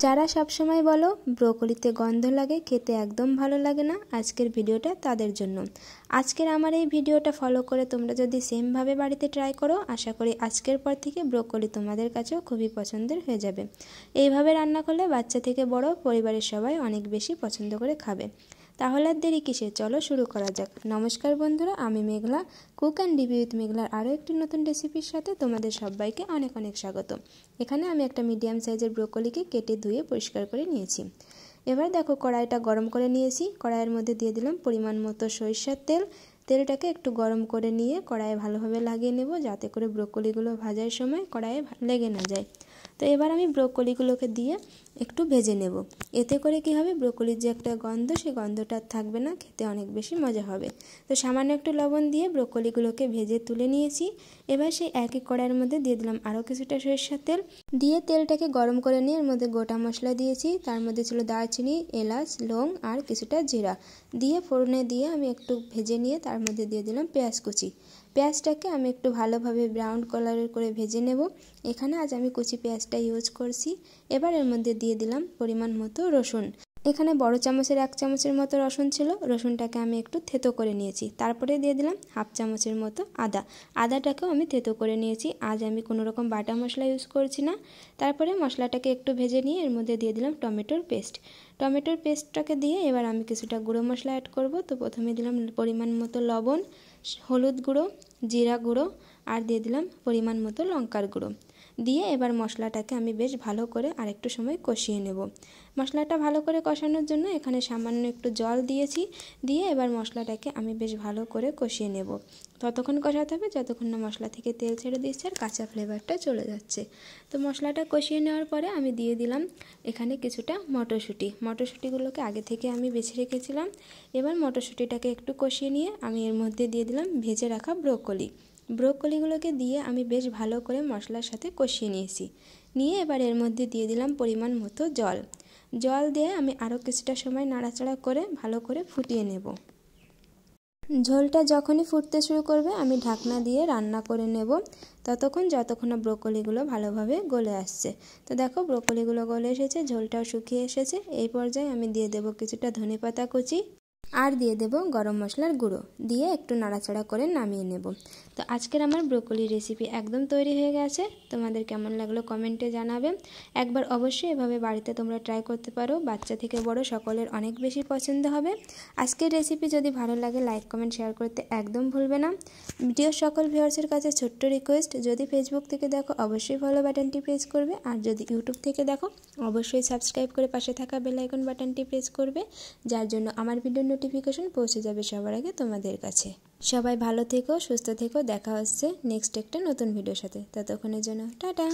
যারা সব সময় বলো ব্রোকলিতে গন্ধ লাগে, খেতে একদম ভালো লাগে না, আজকের ভিডিওটা তাদের জন্য। আজকের আমার এই ভিডিওটা ফলো করে তোমরা যদি সেমভাবে বাড়িতে ট্রাই করো, আশা করি আজকের পর থেকে ব্রোকলি তোমাদের কাছেও খুবই পছন্দের হয়ে যাবে। এইভাবে রান্না করলে বাচ্চা থেকে বড় পরিবারের সবাই অনেক বেশি পছন্দ করে খাবে। তাহলে আর দেরি কিসে, চলো শুরু করা যাক। নমস্কার বন্ধুরা, আমি মেঘলা, কুক অ্যান্ড রিভিউ উইথ মেঘলার আরও একটি নতুন রেসিপির সাথে তোমাদের সবাইকে অনেক অনেক স্বাগত। এখানে আমি একটা মিডিয়াম সাইজের ব্রোকলিকে কেটে ধুয়ে পরিষ্কার করে নিয়েছি। এবার দেখো কড়াইটা গরম করে নিয়েছি। কড়াইয়ের মধ্যে দিয়ে দিলাম পরিমাণ মতো সরিষার তেল। তেলটাকে একটু গরম করে নিয়ে কড়াইয়ে ভালোভাবে লাগিয়ে নেব, যাতে করে ব্রোকলিগুলো ভাজার সময় কড়াইয়ে লেগে না যায়। তো এবার আমি ব্রোকলিগুলোকে দিয়ে একটু ভেজে নেব। এতে করে কি হবে, ব্রোকলির যে একটা গন্ধ, সেই গন্ধটা থাকবে না, খেতে অনেক বেশি মজা হবে। তো সামান্য একটু লবণ দিয়ে ব্রোকলিগুলোকে ভেজে তুলে নিয়েছি। এবার সেই একই কড়াইয়ের মধ্যে দিয়ে দিলাম আরও কিছুটা সরিষার তেল। দিয়ে তেলটাকে গরম করে নিয়ে এর মধ্যে গোটা মশলা দিয়েছি। তার মধ্যে ছিল দারচিনি, এলাচ, লং আর কিছুটা জিরা দিয়ে ফোড়নে দিয়ে আমি একটু ভেজে নিয়ে তার মধ্যে দিয়ে দিলাম পেঁয়াজ কুচি। পেঁয়াজটাকে আমি একটু ভালোভাবে ব্রাউন কালারের করে ভেজে নেব। এখানে আজ আমি কুচি পেঁয়াজটা ইউজ করছি। এবার এর মধ্যে দিয়ে দিলাম পরিমাণ মতো রসুন। এখানে বড় চামচের 1 চামচের মতো রসুন ছিল, রসুনটাকে আমি একটু থেতো করে নিয়েছি। তারপরে দিয়ে দিলাম হাফ চামচের মতো আদাটাকেও আমি থেতো করে নিয়েছি। আজ আমি কোনো রকম বাটা মশলা ইউজ করছি না। তারপরে মশলাটাকে একটু ভেজে নিয়ে এর মধ্যে দিয়ে দিলাম টমেটোর পেস্টটাকে দিয়ে এবার আমি কিছুটা গুঁড়ো মশলা অ্যাড করব। তো প্রথমে দিলাম পরিমাণ মতো লবণ, হলুদ গুঁড়ো, জিরা গুঁড়ো আর দিয়ে দিলাম পরিমাণ মতো লঙ্কার গুঁড়ো দিয়ে এবার মশলাটাকে আমি বেশ ভালো করে আরেকটু সময় কষিয়ে নেব। মশলাটা ভালো করে কষানোর জন্য এখানে সামান্য একটু জল দিয়েছি। দিয়ে এবার মশলাটাকে আমি বেশ ভালো করে কষিয়ে নেব। ততক্ষণ কষাতে হবে যতক্ষণ না মশলা থেকে তেল ছেড়ে দিচ্ছে আর কাঁচা ফ্লেভারটা চলে যাচ্ছে। তো মশলাটা কষিয়ে নেওয়ার পরে আমি দিয়ে দিলাম এখানে কিছুটা মটরশুঁটিগুলোকে আগে থেকে আমি বেছে রেখেছিলাম। এবার মটরশুঁটিটাকে একটু কষিয়ে নিয়ে আমি এর মধ্যে দিয়ে দিলাম ভেজে রাখা ব্রোকলিগুলোকে দিয়ে আমি বেশ ভালো করে মশলার সাথে কষিয়ে নিয়ে এবার এর মধ্যে দিয়ে দিলাম পরিমাণ মতো জল দিয়ে আমি আরও কিছুটা সময় নাড়াচাড়া করে ভালো করে ফুটিয়ে নেব। ঝোলটা যখনই ফুটতে শুরু করবে আমি ঢাকনা দিয়ে রান্না করে নেব যতক্ষণ না ব্রোকলিগুলো ভালোভাবে গলে আসছে। তো দেখো ব্রোকলিগুলো গলে এসেছে, ঝোলটাও শুকিয়ে এসেছে। এই পর্যায়ে আমি দিয়ে দেব কিছুটা ধনেপাতা কুচি আর দিয়ে দেব গরম মশলার গুঁড়ো দিয়ে একটু নাড়াচাড়া করে নামিয়ে নেব। তো আজকের আমার ব্রোকলি রেসিপি একদম তৈরি হয়ে গেছে। তোমাদের কেমন লাগলো কমেন্টে জানাবে। একবার অবশ্যই এভাবে বাড়িতে তোমরা ট্রাই করতে পারো, বাচ্চা থেকে বড় সকলের অনেক বেশি পছন্দ হবে। আজকের রেসিপি যদি ভালো লাগে লাইক কমেন্ট শেয়ার করতে একদম ভুলবে না। ভিডিওর সকল ভিউয়ার্সের কাছে ছোট্ট রিকোয়েস্ট, যদি ফেসবুক থেকে দেখো অবশ্যই ফলো বাটনটি প্রেস করবে, আর যদি ইউটিউব থেকে দেখো অবশ্যই সাবস্ক্রাইব করে পাশে থাকা বেল আইকন বাটনটি প্রেস করবে, যার জন্য আমার ভিডিওর নোটিফিকেশন পৌঁছে যাবে সবার আগে তোমাদের কাছে। সবাই ভালো থেকো, সুস্থ থেকো। দেখা হচ্ছে নেক্সট একটা নতুন ভিডিওর সাথে। ততক্ষণের জন্য টাটা।